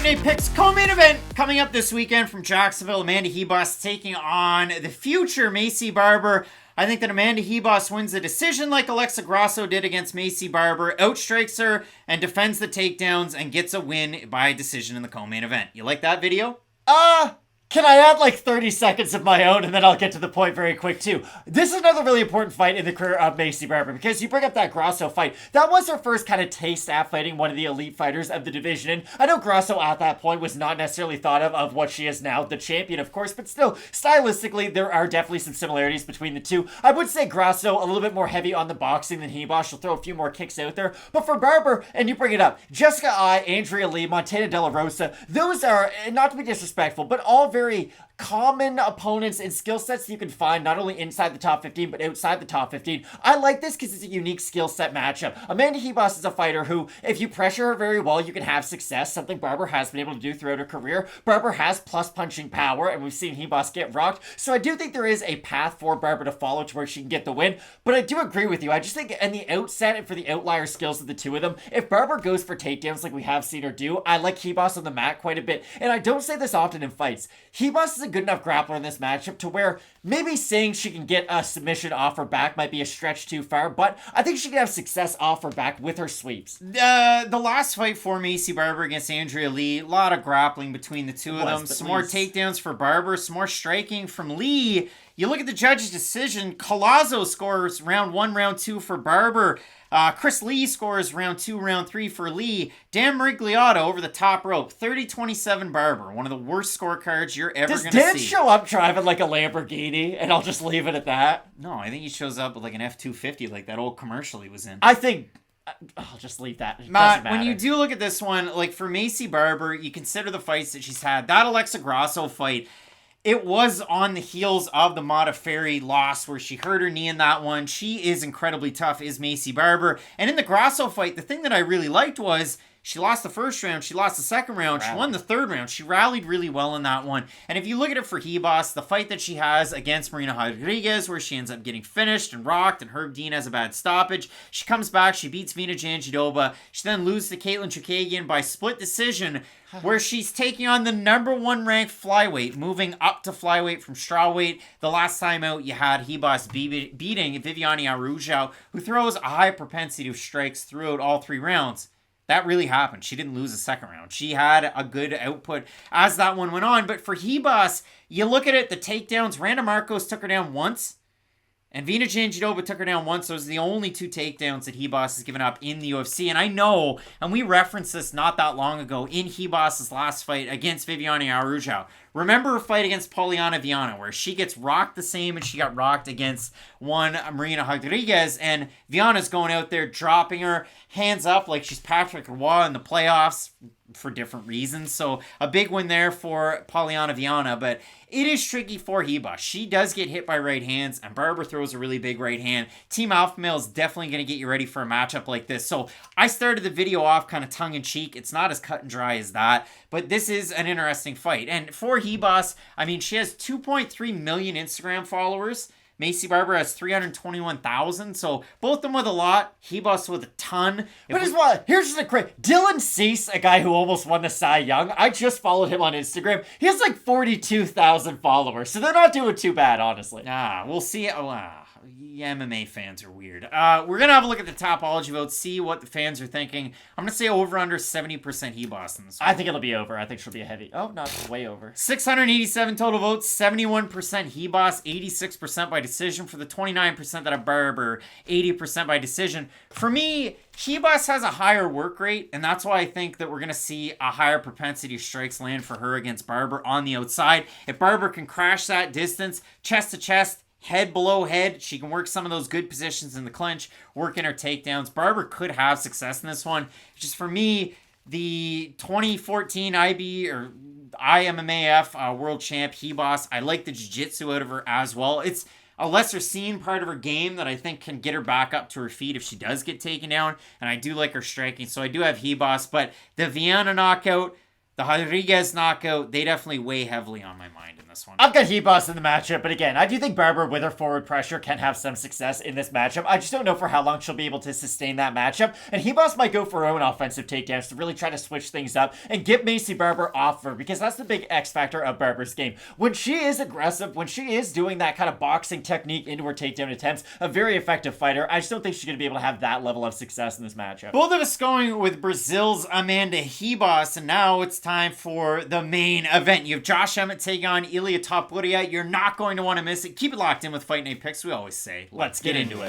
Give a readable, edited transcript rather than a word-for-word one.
Fight Night Picks co-main event coming up this weekend from Jacksonville. Amanda Ribas taking on the future Maycee Barber. I think that Amanda Ribas wins the decision like Alexa Grasso did against Maycee Barber, outstrikes her, and defends the takedowns and gets a win by decision in the co-main event. You like that video? Can I add like 30 seconds of my own and then I'll get to the point very quick too. This is another really important fight in the career of Maycee Barber because you bring up that Grasso fight. That was her first kind of taste at fighting one of the elite fighters of the division. And I know Grasso at that point was not necessarily thought of what she is now, the champion of course, but still, stylistically, there are definitely some similarities between the two. I would say Grasso a little bit more heavy on the boxing than Ribas. She'll throw a few more kicks out there. But for Barber, and you bring it up, Jessica Ai, Andrea Lee, Montana De La Rosa, those are, not to be disrespectful, but all very common opponents and skill sets you can find not only inside the top 15 but outside the top 15. I like this because it's a unique skill set matchup. Amanda Ribas is a fighter who, if you pressure her very well, you can have success, something Barber has been able to do throughout her career. Barber has plus punching power, and we've seen Ribas get rocked, so I do think there is a path for Barber to follow to where she can get the win, but I do agree with you. I just think in the outset and for the outlier skills of the two of them, if Barber goes for takedowns like we have seen her do, I like Ribas on the mat quite a bit, and I don't say this often in fights. Ribas is a good enough grappler in this matchup to where maybe saying she can get a submission off her back might be a stretch too far, but I think she can have success off her back with her sweeps. The last fight for Maycee Barber against Andrea Lee, a lot of grappling between the two of them. Some more takedowns for Barber, some more striking from Lee. You look at the judge's decision, Collazo scores round 1, round 2 for Barber. Chris Lee scores round 2, round 3 for Lee. Dan Mirigliotto over the top rope. 30-27 Barber. One of the worst scorecards you're ever going to see. Does Dan show up driving like a Lamborghini? And I'll just leave it at that. No, I think he shows up with like an F-250 like that old commercial he was in. I think... I'll just leave that. It Matt, when you do look at this one, like for Maycee Barber, you consider the fights that she's had. That Alexa Grasso fight, it was on the heels of the Modafferi loss where she hurt her knee in that one. She is incredibly tough, is Maycee Barber. And in the Grasso fight, the thing that I really liked was she lost the first round, she lost the second round, she won the third round. She rallied really well in that one. And if you look at it for Ribas, the fight that she has against Marina Rodrigues, where she ends up getting finished and rocked, and Herb Dean has a bad stoppage, she comes back, she beats Vina Jandiroba. She then loses to Caitlin Chukagian by split decision, where she's taking on the number 1 ranked flyweight, moving up to flyweight from strawweight. The last time out, you had Ribas beating Viviane Araujo, who throws a high propensity of strikes throughout all 3 rounds. That really happened. She didn't lose the second round. She had a good output as that one went on. But for Ribas, you look at it, the takedowns, Randa Marcos took her down once, and Vina Jandiroba took her down once. Those are the only 2 takedowns that Ribas has given up in the UFC. And I know, and we referenced this not that long ago in Ribas' last fight against Viviane Araujo. Remember her fight against Poliana Viana, where she gets rocked the same and she got rocked against one Marina Rodrigues, and Viana's going out there dropping her hands up like she's Patrick Roy in the playoffs for different reasons. So a big win there for Poliana Viana, but it is tricky for Ribas. She does get hit by right hands, and Barber throws a really big right hand. Team Alpha Male is definitely going to get you ready for a matchup like this. So I started the video off kind of tongue-in-cheek. It's not as cut and dry as that, but this is an interesting fight. And for Ribas, I mean, she has 2.3 million Instagram followers. Maycee Barber has 321,000, so both of them with a lot. Ribas with a ton. Here's just a great... Dylan Cease, a guy who almost won the Cy Young, I just followed him on Instagram. He has like 42,000 followers, so they're not doing too bad, honestly. We'll see. MMA fans are weird. We're going to have a look at the Topology votes, see what the fans are thinking. I'm going to say over under 70% Ribas in this one. I think it'll be over. I think she'll be a heavy... Oh, no, way over. 687 total votes, 71% Ribas, 86% by decision for the 29% that are Barber, 80% by decision. For me, Ribas has a higher work rate, and that's why I think that we're going to see a higher propensity of strikes land for her against Barber on the outside. If Barber can crash that distance, chest to chest, head below head, she can work some of those good positions in the clinch, work in her takedowns. Barber could have success in this one. Just for me, the 2014 IMMAF world champ Ribas, I like the jiu-jitsu out of her as well. It's a lesser seen part of her game that I think can get her back up to her feet if she does get taken down, and I do like her striking, so I do have Ribas, but the Viana knockout, the Rodrigues knockout, they definitely weigh heavily on my mind in this. this one. I've got Ribas in the matchup, but again, I do think Barber with her forward pressure can have some success in this matchup. I just don't know for how long she'll be able to sustain that matchup, and Ribas might go for her own offensive takedowns to really try to switch things up and get Maycee Barber off her, because that's the big X factor of Barber's game. When she is aggressive, when she is doing that kind of boxing technique into her takedown attempts, a very effective fighter, I just don't think she's going to be able to have that level of success in this matchup. Both of us going with Brazil's Amanda Ribas, and now it's time for the main event. You have Josh Emmett taking on Topuria. You're not going to want to miss it. Keep it locked in with Fight Night Picks. We always say, let's get into it.